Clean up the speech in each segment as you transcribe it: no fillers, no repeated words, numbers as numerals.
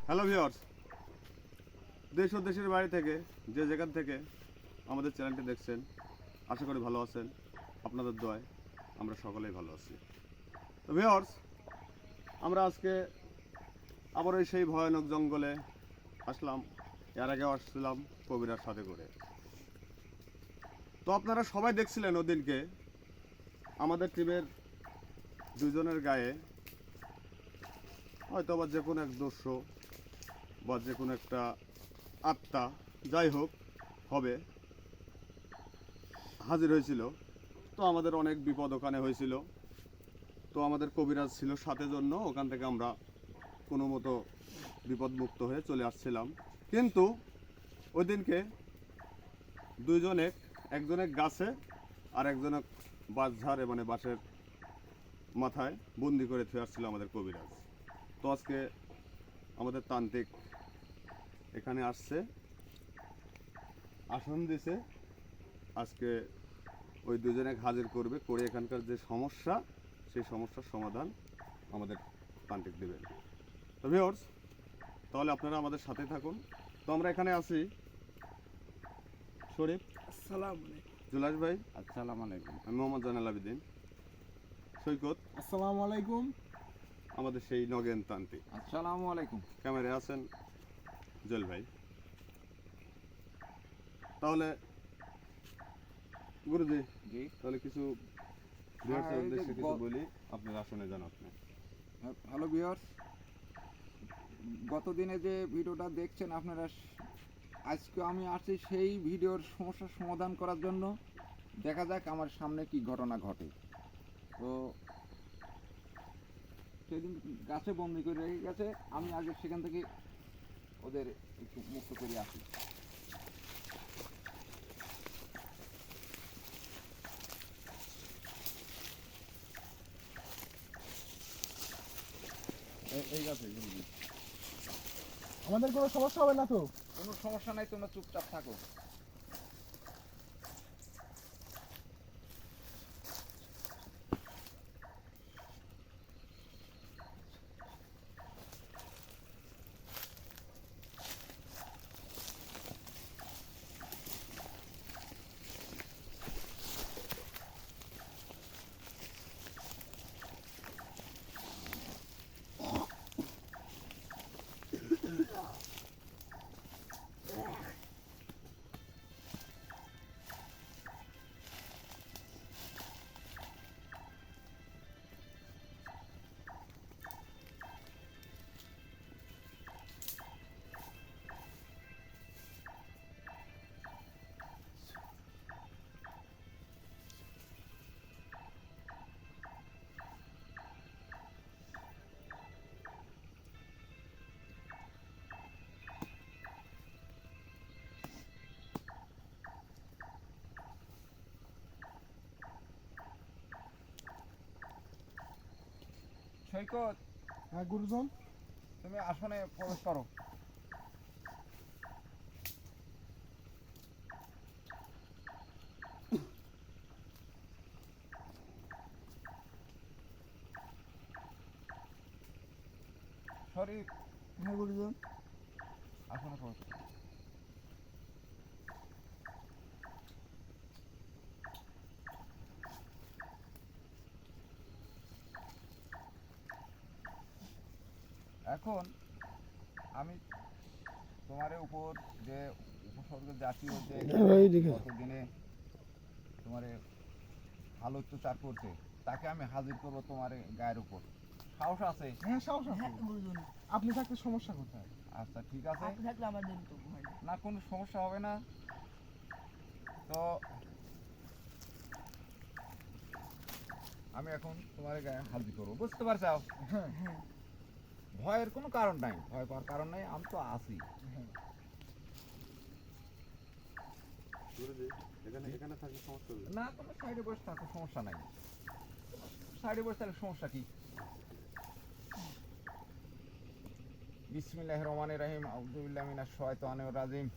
Hello viewers, দেশ ও দেশের বাইরে থেকে যে যেখান থেকে আমাদের চ্যানেলটি দেখছেন, আশা করি ভালো আছেন। আপনাদের দোয়ায় আমরা সকলেই ভালো আছি। তো ভিউয়ার্স, আমরা আজকে আবার ওই সেই ভয়ানক জঙ্গলে আসলাম। এর আগেও আসছিলাম কবিরার সাথে করে। তো আপনারা সবাই দেখছিলেন ওদিনকে আমাদের টিমের দুজনের গায়ে হয়তো বা যে কোনো এক দস্যু বা যে কোনো একটা আত্মা যাই হোক হবে হাজির হয়েছিল। তো আমাদের অনেক বিপদ ওখানে হয়েছিল। তো আমাদের কবিরাজ ছিল সাথে, জন্য ওখান থেকে আমরা কোনো মতো বিপদমুক্ত হয়ে চলে আসছিলাম। কিন্তু ওই দিনকে দুইজনে, একজনে গাছে আর একজনে বাঁশঝাড়ে মানে বাঁশের মাথায় বন্দি করে থুয়ে আসছিল আমাদের কবিরাজ। তো আজকে আমাদের তান্ত্রিক এখানে আসছে, আসন দিছে। আজকে ওই দুজনে হাজির করবে, করে এখানকার যে সমস্যা সেই সমস্যার সমাধান আমাদের তান্ত্রিক দেবেন। তো ভিউয়ার্স, তাহলে আপনারা আমাদের সাথে থাকুন। তো আমরা এখানে আছি শরীফ, আসসালামু আলাইকুম। জুলাস ভাই, আসসালামু আলাইকুম। আমি মোহাম্মদ জানাল আবেদিন, সৈকত, আসসালামু আলাইকুম। আমাদের সেই নগেন তান্ত্রিক। আসসালামু আলাইকুম। ক্যামেরায় আছেন জুয়েল ভাই। তাহলে গুরুজি, জি, তাহলে কিছু হ্যাঁ, ভিউয়ার্সের এই যে উদ্দেশ্যে কিছু বলি, আপনার আসনে যান আপনি। হ্যালো ভিউয়ার্স, গত দিনে যে ভিডিওটা দেখছেন আপনারা, আজকে আমি আসছি সেই ভিডিওর সমস্যার সমাধান করার জন্য। দেখা যাক আমার সামনে কি ঘটনা ঘটে। তো সেদিন গাছে বন্দি করে রেখে গেছে, আমি আগে সেখান থেকে ওদের একটু মুক্ত করে আসি। এই গাছে গুরুজি, আমাদের কোনো সমস্যা হবে না তো? কোনো সমস্যা নাই, তোমরা চুপচাপ থাকো। সৈকত, হ্যাঁ গুরুজন। তুমি আসনে প্রবেশ করো। শরীফ, হ্যাঁ গুরুজন। আসনে প্রবেশ করো। এখন আমি তোমার উপর যে উপসর্গ জাতীয় যে গতদিনে তোমার ভালো অত্যাচার করছে, তাকে আমি হাজির করবো তোমার গায়ের উপর। সাহস আছে? হ্যাঁ সাহস আছে গুরুজন। আপনি থাকতে সমস্যা কোথায়? আচ্ছা ঠিক আছে, আপনি থাকলে আমাদের তো ভয় নেই। না কোনো সমস্যা হবে না। তো আমি এখন তোমার গায়ে হাজির করবো, বুঝতে পারছো? হ্যাঁ হ্যাঁ, ভয়ের কোনো কারণ নাই, ভয় পাওয়ার কারণ নাই, আমি তো আছি। হ্যাঁ। গুরুজি, এখানে এখানে থাকলে সমস্যা হবে না, তুমি সাইডে বসে থাকো, সমস্যা নাই। সাইডে বসে থাকলে সমস্যা কি? বিসমিল্লাহির রহমানির রহিম, আউযু বিল্লাহি মিনাশ শাইতানির রাজিম।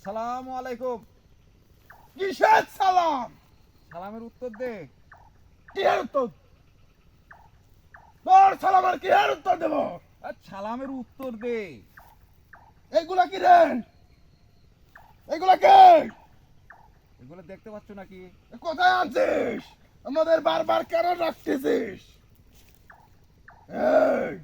আসসালামু আলাইকুম। কিসের সালাম? সালামের উত্তর দে। কিসের উত্তর? তোর সালামের কিসের উত্তর দেব? সালামের উত্তর দে। এগুলা কি রে? এগুলা কে? এগুলো দেখতে পাচ্ছ নাকি? কোথায় আছিস? আমাদের বারবার কেন রাখতেছিস? এই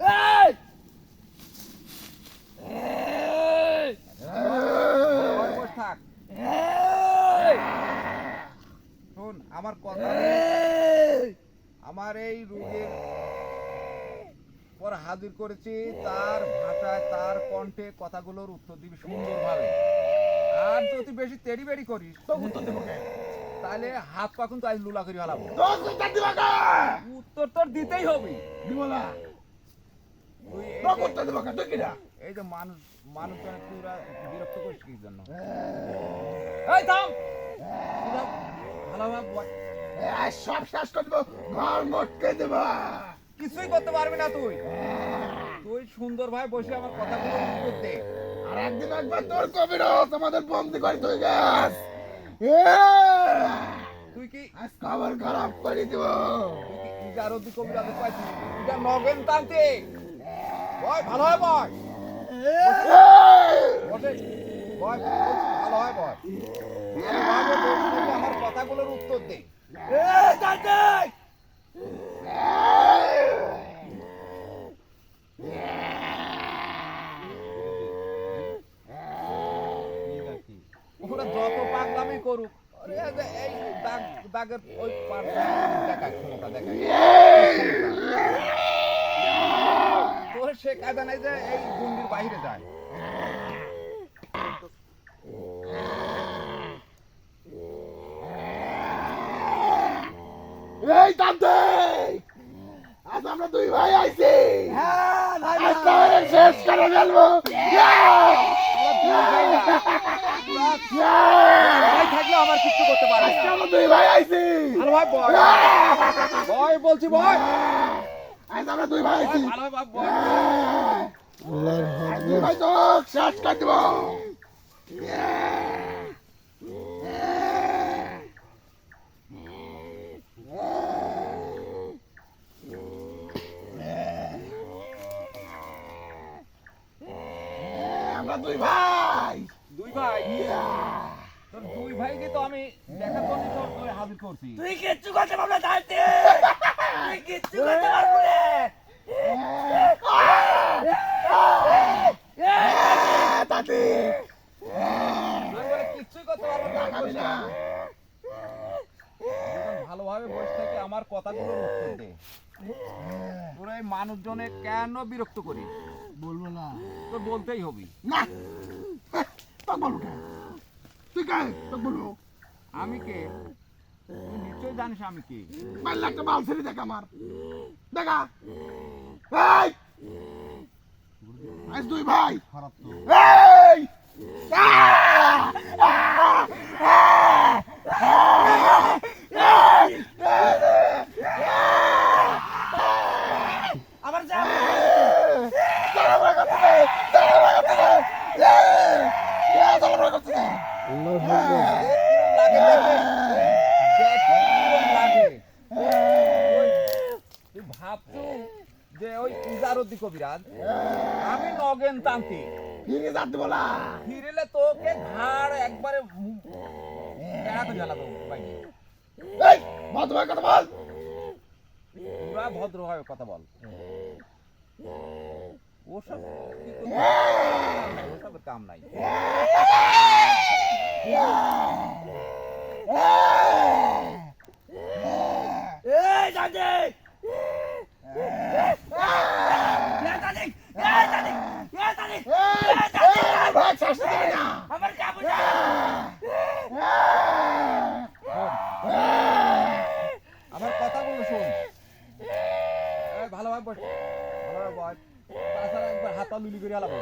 এই! এই! ভালোভাবে বসে থাক। এই! শোন আমার কথা। এই! আমার এই রোগের পর হাজির করেছি, তার ভাষায় তার কণ্ঠে কথাগুলোর উত্তর দিবি সুন্দরভাবে। আর যদি বেশি তেড়ি বেড়ি করিস তোর উত্তর দেব কে? তাহলে হাত পা কিন্তু আজ লুলা করে হালাবো। তোর উত্তর দিবা কে? উত্তর তোর দিতেই হবে। দিব না। তুই এই তোর যে- উত্তর দেব কে? তুই কিরা? এই যে মানুষজনে তোরা বিরক্ত করিস কি জন্য? এই থাম, তোরা ভালোভাবে বল। এই সব শেষ করে দেব, ঘর মটকে দেব। কিছুই করতে পারবি না তুই। তুই সুন্দরভাবে বসে আমার কথাগুলো উত্তর দে। আর একবার তোর কবিরত আমাদের বন্দি করে তুই গাছ। তুই কি আজ খবর খারাপ করে দিব। ইজারতি কবিরাতে পাইছিস? এটা নগেন টানতে। বয় ভালো হয় বয়। বসে বয় ভালো হয় বয়। ভালোভাবে বসে আমার কথাগুলোর উত্তর দে। ওরা যত পাগলামি করুক, আরে এই দাগের ওই পার্শ্বে দেখায় ক্ষমতা দেখায়। তোর সে কায়দা নাই যে এই গুন্ডির বাইরে যায়। এই তান্ত্রিক, আজ আমরা দুই ভাই আইছি। আজ তাহলে শেষ করে ফেলবো। ভাই থাকলে আমার কিছু করতে পারবে আজকে না। আমরা দুই ভাই আইছি। ভালো ভাই বয় বয় বলছি বয় আজ আমরা দুই ভাই আইছি। ভালো ভাই বয়। আজ দুই ভাই তো শেষ করে দিব। আমরা দুই ভাই। দুই ভাই তোর দুই ভাইকে তো আমি দেখার জন্য তোর হাজির করছি। তুই কিচ্ছু করতে পারবি না তান্ত্রিক। তুই কিচ্ছু করতে পারবি না। তান্ত্রিক। আমি বলে কিচ্ছুই করতে পারবো না, আমি বলছি না। যখন ভালোভাবে বসে থেকে আমার কথাগুলোর উত্তর দে। তোর এই মানুষজনে কেন বিরক্ত করিস? বলবো না। তো বলতেই হবি। না, তা বলবো কেন? তুই কে? তা বলবো। আমি কে? তুই নিশ্চয়ই জানিস আমি কে। পারলে একটা বাল ছেড়ে দেখ আমার। দেখা। এই! আজ দুই ভাই। এই! আমার যা লাগে দেখে। দেখ কিরম লাগে। তুই ভাবছো যে ওই ইজারতি কবিরাজ, আমি নগেন তান্ত্রিক। ফিরে যাতে বলা। ফিরেলে তোকে ঘাড় একবারে কেড়াতে জ্বালাবো বাইরে। এই মত ভাই কথা বল। পুরা ভদ্রভাবে কথা বল। ওসব কি করবি? ওসবের কাম নাই। এই দাদি আমার কথাগুলো শোন। কয়, তাছাড়া একবার হাতা লুলি করে আলাবো।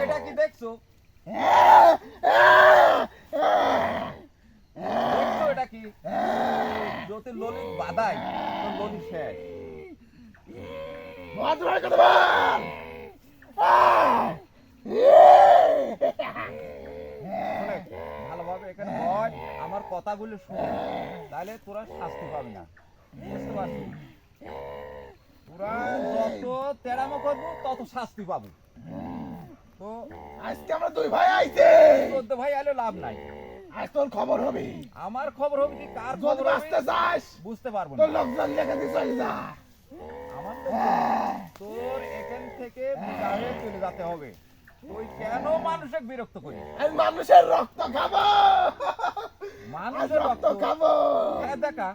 এটা কি দেখছো? দেখছো এটা কি? যদি ললিত বাদাই তো ললিত শেষ। শোনে, ভালোভাবে এখানে বল, আমার কথাগুলো শুন, তাহলে তোরা শাস্তি পাবি না, বুঝতে পারছিস? তোরা যত তেড়ামো করবো তত শাস্তি পাবো। তো আজকে আমরা দুই ভাই আইছে, চোদ্দ ভাই আলে লাভ নাই। আজ তোর খবর হবে, আমার খবর হবে কি কার যদি খবর হবে বাঁচতে চাস বুঝতে পারবো না। তোর লোকজন লেখা দিয়ে চলে যা। আমার তো তোর এখান থেকে বিদায় হয়ে চলে যেতে হবে। তুই কেন মানুষকে বিরক্ত করিস? আমি মানুষের রক্ত খাবো, মানুষের রক্ত রক্ত খাবো। হ্যাঁ, দেখা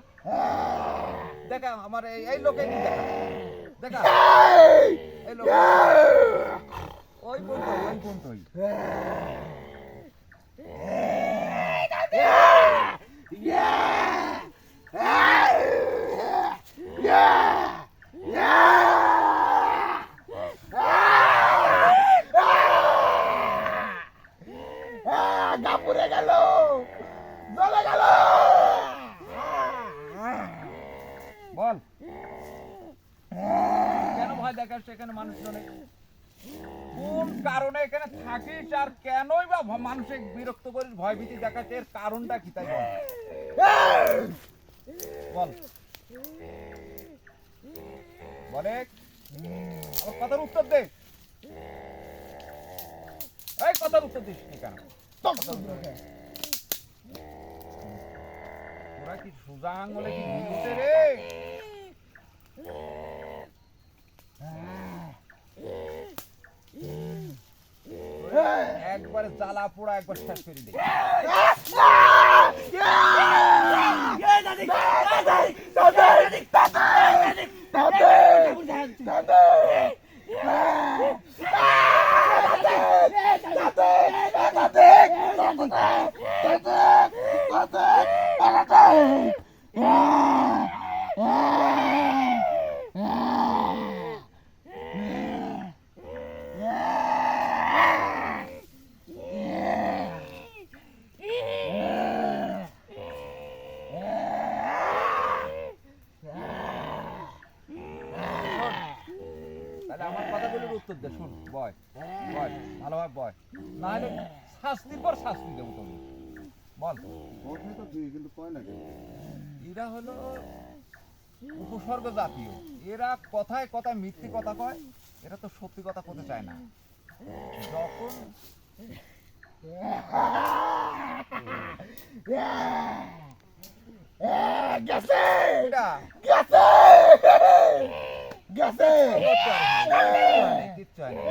দেখা আমার এই লোকে কি দেখা দেখা এই লোক ওই কোনটাই গাপুরে গেল, চলে গেল। বল কেন ভয় দেখাস এখানে মানুষজন? কোন কারণে এখানে থাকিস আর কেনই বা মানুষকে বিরক্ত করিস, ভয় ভীতি দেখাস, এর কারণটা কি তাই বল। বল বলে আমার কথার উত্তর দে। এই কথার উত্তর দিস নি কেন? তোরা কি সোজা আঙুলে কি ঘুরছে রে? একবার জ্বালা পোড়া একবার শেষ করে দে। তাহলে আমার কথাগুলোর উত্তর দে, শুন। বয় বয় ভালোভাবে বয়, না হলে শাস্তির পর শাস্তি দেবো তুমি। বল। ওঠে তো ঠিক, কিন্তু কয় না কেন? এরা হলো উপসর্গ জাতীয়, এরা কথায় কথায় মিথ্যে কথা কয়, এরা তো সত্যি কথা বলতে চায় না। যখন গেছে এটা গেছে গেছে কিচ্ছু হয় না।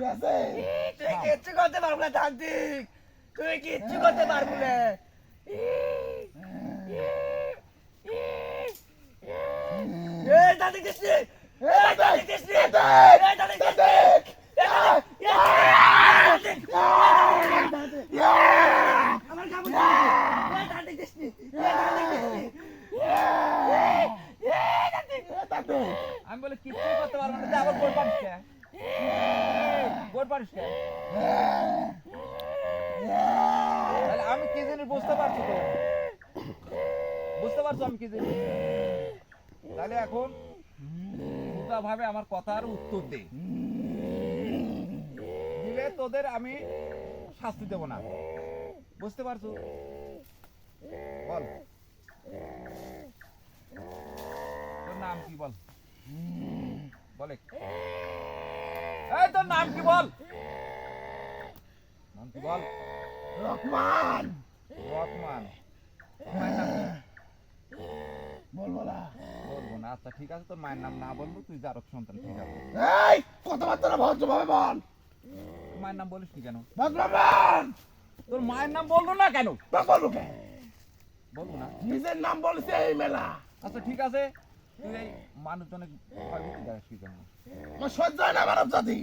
গেছে। তুই কিচ্ছু করতে পারবো না তান্ত্রিক, তুই কিচ্ছু করতে পারবো না। এই তান্ত্রিক কৃষ্ণি, এই তান্ত্রিক কৃষ্ণি, এই তান্ত্রিক কৃষ্ণি, আমার কাপড় এই তান্ত্রিক কৃষ্ণি, এই তান্ত্রিক কৃষ্ণি। আমি বলে কিচ্ছু করতে পারবো না, আবার গোল পারিস কে? গোল পারিস কে? তাহলে আমি কি জিনিস বুঝতে পারছি তো, বুঝতে পারছো আমি কি জিনিস? তাহলে এখন সোজা ভাবে আমার কথার উত্তর দে, দিলে তোদের আমি শাস্তি দেব না, বুঝতে পারছো? বল তোর নাম কি বল, বলে এই তোর নাম কি বল, নাম কি বল? রহমান রহমান। মায়ের নাম কি? বলবো না। বলবো না, আচ্ছা ঠিক আছে, তোর মায়ের নাম না বলবো, তুই জারক সন্তান, ঠিক আছে। এই কথাবার্তা ভদ্রভাবে বল। তোর মায়ের নাম বলিস নি কেন? ভদ্রমান তোর মায়ের নাম বললো না কেন? বলবো কে? বলবো না, নিজের নাম বলছে এই মেলা। আচ্ছা ঠিক আছে, তুই এই মানুষজনের ভয়ভীতি দেখাস কি জন্য? আমার সহ্য হয় না মানব জাতি।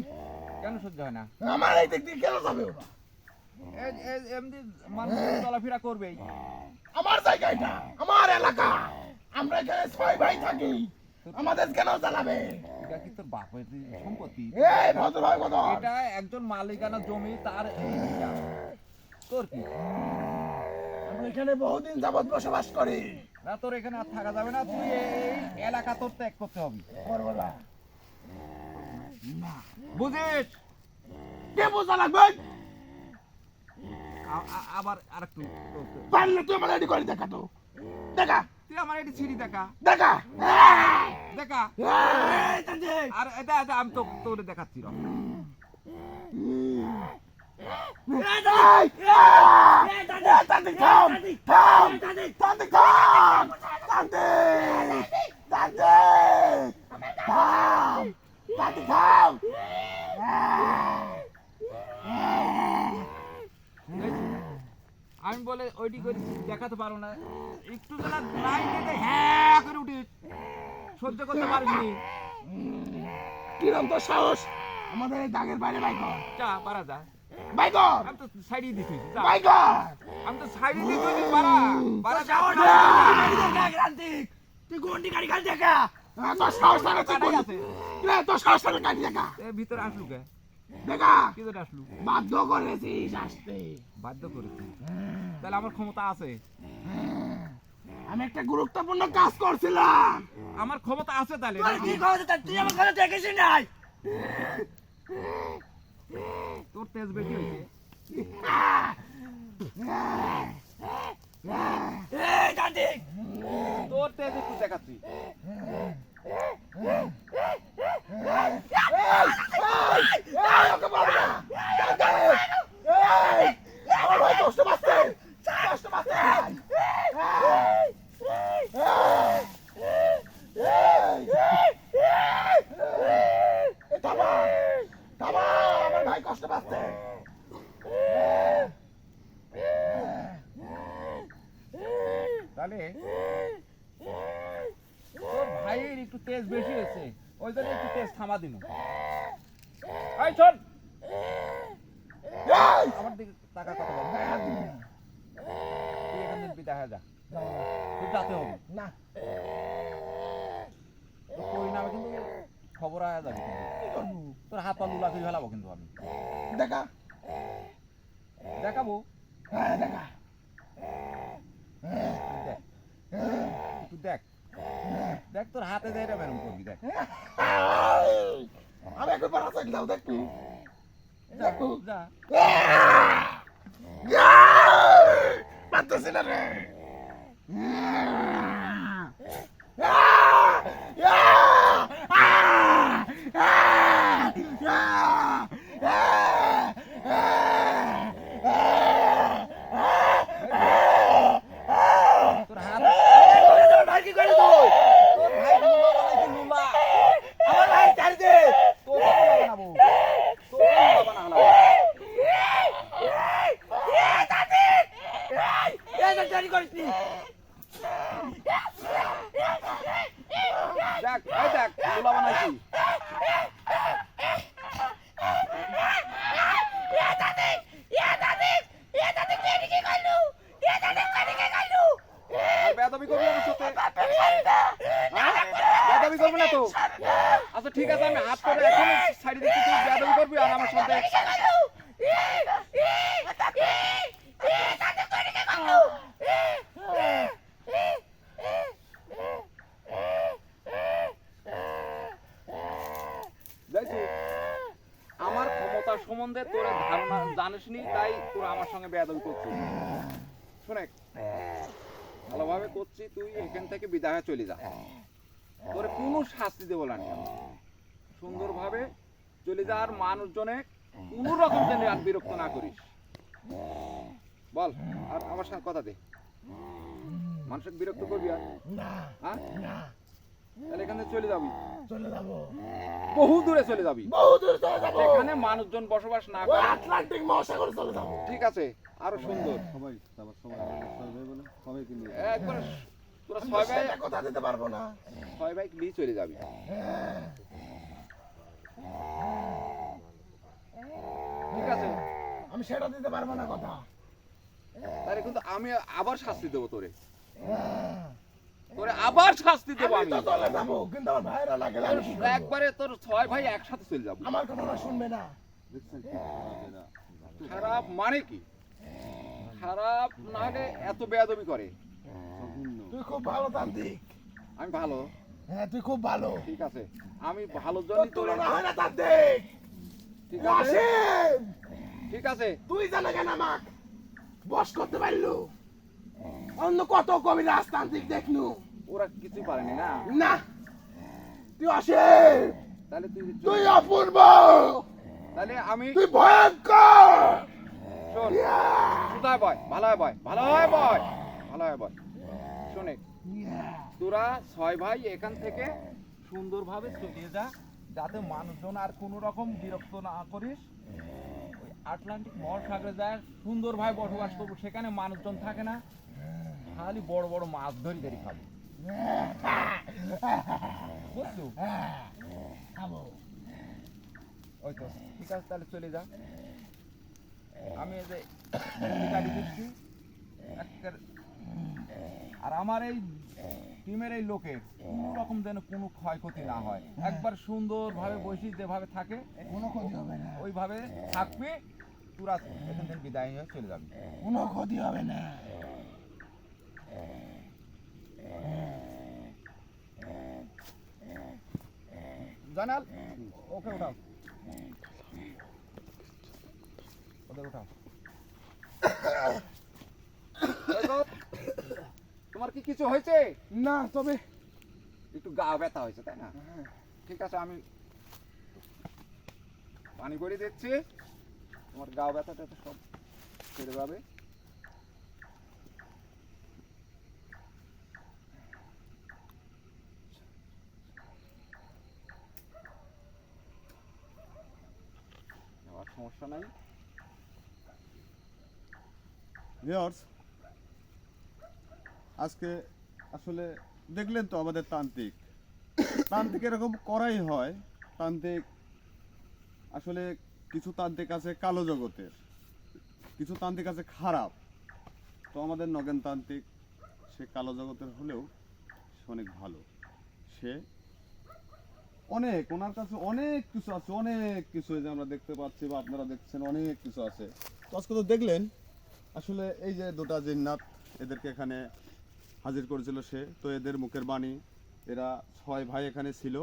কেন সহ্য হয় না? আমার এই দিক দিয়ে কেন যাবে ওরা? এমনি মানুষ চলাফেরা করবেই। আমার জায়গা এটা, আমার এলাকা, আমরা এখানে 6 ভাই থাকি, আমাদের কেন জ্বালাবে? এটা কি তোর বাপের সম্পত্তি? এই ভদ্র ভাই ভদ্র, এটা একজন মালিকানা জমি, তার এই হিসাব। তোর কি? আমরা এখানে বহুদিন যাবত বসবাস করি। না, তোর এখানে আর থাকা যাবে না, তুই এই এলাকা তোর ত্যাগ করতে হবে। করবো না। বুঝিস? কে বোঝা লাগবে? আবার আরেকটু পারলে তুই আমার রেডি করে দেখা তো, দেখা তুই আমার এটি ছিড়ি দেখা দেখা। দেখা। এই তান্ত্রিক, আর এটা এটা আমি তো তোরে দেখাচ্ছি র। এই তান্ত্রিক থাম, থাম, তান্ত্রিক থাম, তান্ত্রিক, তান্ত্রিক, থাম, তান্ত্রিক থাম। আমি বলে ওইটি করে দেখাতে পারো না, একটু যেন নাই দেখে হ্যাঁ করে উঠিস, সহ্য করতে পারিনি। কিরম তো সাহস আমাদের এই দাগের বাইরে বাই কর, যা পারা যা। বাই কর, আমি তো সাইডে দিছি, যা। বাই কর। আমি তো সাইডে দিছি, পারা পারা যা। তুই গন্ডি গাড়ি গাড়ি দেখা তোর সাহস থাকে তুই কাটাই বলি। আছে। রে, তোর সাহস থাকে কাটি দেখা, এ ভিতরে আসলু কে? দেখা কি করে আসলু? বাধ্য করেছিস আসতে। বাধ্য করেছি, তাহলে আমার ক্ষমতা আছে। আমি একটা গুরুত্বপূর্ণ কাজ করছিলাম। আমার ক্ষমতা আছে তাহলে। তোর কি কথা? তুই আমার কথা দেখিস নাই? তোর তেজ বেশি হয়েছে। এই তান্ত্রিক, তোর তেজ একটু দেখাচ্ছি। এই, ওকে মারো না। এই, আমার ভাই কষ্ট পাচ্ছে, কষ্ট পাচ্ছে। থামা, থামা, আমার ভাই কষ্ট পাচ্ছে। তাহলে তোর ভাইয়ের একটু তেজ বেশি হয়েছে, ওই জন্য একটু তেজ থামা দিন। এই শোন, এই, আমার দিকে টাকা কত বল। তুই এখান থেকে দেখা যা, তুই যাতে হবে না, তোর পরিণামে কিন্তু খবর আয়া যাবে কিন্তু। কি করবো? তোর হাত পা লুলা করে ফেলাবো কিন্তু আমি। দেখা, দেখাবো, হ্যাঁ, দেখা। দেখ একটু দেখ, দেখ তোর হাতে দেয় এটা বেরম করবি, দেখ। আমি একবার পারা চাইলাম, দেখবি, দেখবো। যা। পারতেছি না রে। তোর হাত, তোর ভাই কি করে তুই? তোর ভাই লুলা বানাইছে, লুলা। আমার ভাই ছাড় দে। তোর লুলা বানাবো, তোর লুলা বানাবো। এই তান্ত্রিক, এই তান্ত্রিক করিস নি। দেখ, এই দেখ লুলা বানাইছি। আর বেয়াদবি করবি আমার সাথে? হ্যাঁ? বেয়াদবি করবি না তো? আচ্ছা ঠিক আছে, আমি হাত করে এখন সাইডে দিচ্ছি, তুই বেয়াদবি করবি আর আমার সাথে। দেখছি, আমার ক্ষমতার সম্বন্ধে তোর ধারণা জানিস নি, তাই তোর আমার সঙ্গে বেয়াদবি করছিস। শোনে, ভালোভাবে করছি, তুই এখান থেকে বিদায় হয়ে চলে যা। তোর কোনো শাস্তি দেবো না আমি। সুন্দরভাবে চলে যা, আর মানুষজনে কোনো রকম যেন আর বিরক্ত না করিস। বল, আর আমার সঙ্গে কথা দে, মানুষকে বিরক্ত করবি আর? হ্যাঁ, তাহলে এখান থেকে চলে যাবি, চলে যাবো, বহু দূরে চলে যাবি, বহু দূর চলে যাবো, যেখানে মানুষজন বসবাস না ওই করে। আটলান্টিক মহাসাগরে চলে যাবো। ঠিক আছে, আরো সুন্দর সবাই, তারপর সবাই, সবাই কিন্তু একবার তোরা আমি ছয় ভাই সেটা কথা দিতে পারবো না। নিয়ে চলে যাবি। ঠিক আছে, আমি সেটা দিতে পারবো না কথা। তাহলে কিন্তু আমি আবার শাস্তি দেবো তোরে, আবার শাস্তি দেবো আমি আমি। তো চলে যাবো, কিন্তু আমার ভাইরা লাগে তোর একবারে তোর ছয় ভাই একসাথে চলে যাবো। আমার কথা শুনবে না। দেখছেন কি খারাপ এরা? খারাপ মানে কি? খারাপ না হলে এত বেয়াদবি করে? জঘন্য। তুই খুব ভালো তান্ত্রিক। আমি ভালো, হ্যাঁ তুই খুব ভালো। ঠিক আছে, আমি ভালোর তোর জন্যই তোর তুলনা হয় না তান্ত্রিক। ঠিক আছে, ওয়াসিম, ঠিক আছে। তুই জানা কেন আমাক বস করতে পারলো? অন্য কত কবি রাজতান্ত্রিক দেখনু। ওরা কিছুই পারেনি না। না, তুই অসীম, তাহলে তুই অপূর্ব, তাহলে আমি তুই ভয়ঙ্কর। শোন, কোথায় বয়? ভালো হয় বয়, ভালো হয় বয়, ভালো হয় বয়। শোনে, তোরা ছয় ভাই এখান থেকে সুন্দরভাবে চলিয়ে যা, যাতে মানুষজন আর কোনো রকম বিরক্ত না করিস। ওই আটলান্টিক মহাসাগরে যায় সুন্দরভাবে বসবাস করবো, সেখানে মানুষজন থাকে না, খালি বড় বড় মাছ ধরি ধরি খাবো, বুঝছো? খাবো। ওই তো ঠিক আছে, তাহলে চলে যা। আমি এই যে গুলি কাটি দিচ্ছি আর আমার এই টিমের এই লোকের কোনো রকম যেন কোনো ক্ষয়ক্ষতি না হয়, একবার সুন্দরভাবে বসি যেভাবে থাকে কোনো ক্ষতি হবে না, ওইভাবে থাকবি, তোরা এখান থেকে বিদায় হয়ে চলে যাবি। কোনো ক্ষতি হবে না। জানাল, ওকে উঠাও, ওদের উঠাও। তোমার কি কিছু হয়েছে? না, তবে একটু গা ব্যথা হয়েছে তাই না? ঠিক আছে, আমি পানি করে দিচ্ছি, তোমার গা ব্যথাটা তো সব ছেড়ে যাবে। আর সমস্যা নাই। ভিউয়ার্স, আজকে আসলে দেখলেন তো আমাদের তান্ত্রিক এরকম করাই হয়। তান্ত্রিক আসলে কিছু তান্ত্রিক আছে কালো জগতের, কিছু তান্ত্রিক আছে খারাপ। তো আমাদের নগেন তান্ত্রিক সে কালো জগতের হলেও সে অনেক ভালো। সে অনেক, ওনার কাছে অনেক কিছু আছে, অনেক কিছু এই যে আমরা দেখতে পাচ্ছি বা আপনারা দেখছেন, অনেক কিছু আছে। তো আজকে তো দেখলেন আসলে এই যে দুটা জিন্নাত এদেরকে এখানে হাজির করেছিল সে, তো এদের মুখের বাণী, এরা ছয় ভাই এখানে ছিল,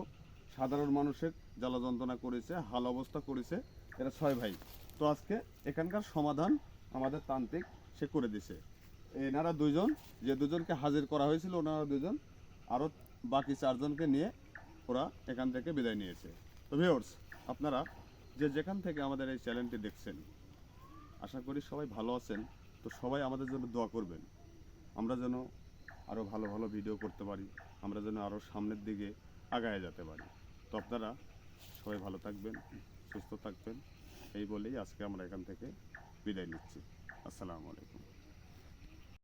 সাধারণ মানুষের জ্বালা যন্ত্রণা করেছে, হাল অবস্থা করেছে, এরা ছয় ভাই। তো আজকে এখানকার সমাধান আমাদের তান্ত্রিক সে করে দিছে। এনারা দুইজন, যে দুজনকে হাজির করা হয়েছিল ওনারা দুজন, আরও বাকি চারজনকে নিয়ে ওরা এখান থেকে বিদায় নিয়েছে। তো ভিউয়ার্স, আপনারা যে যেখান থেকে আমাদের এই চ্যানেলটি দেখছেন, আশা করি সবাই ভালো আছেন। তো সবাই আমাদের জন্য দোয়া করবেন, আমরা যেন আরও ভালো ভালো ভিডিও করতে পারি, আমরা যেন আরও সামনের দিকে আগায় যেতে পারি। তো আপনারা সবাই ভালো থাকবেন, সুস্থ থাকবেন, এই বলেই আজকে আমরা এখান থেকে বিদায় নিচ্ছি। আসসালামু আলাইকুম।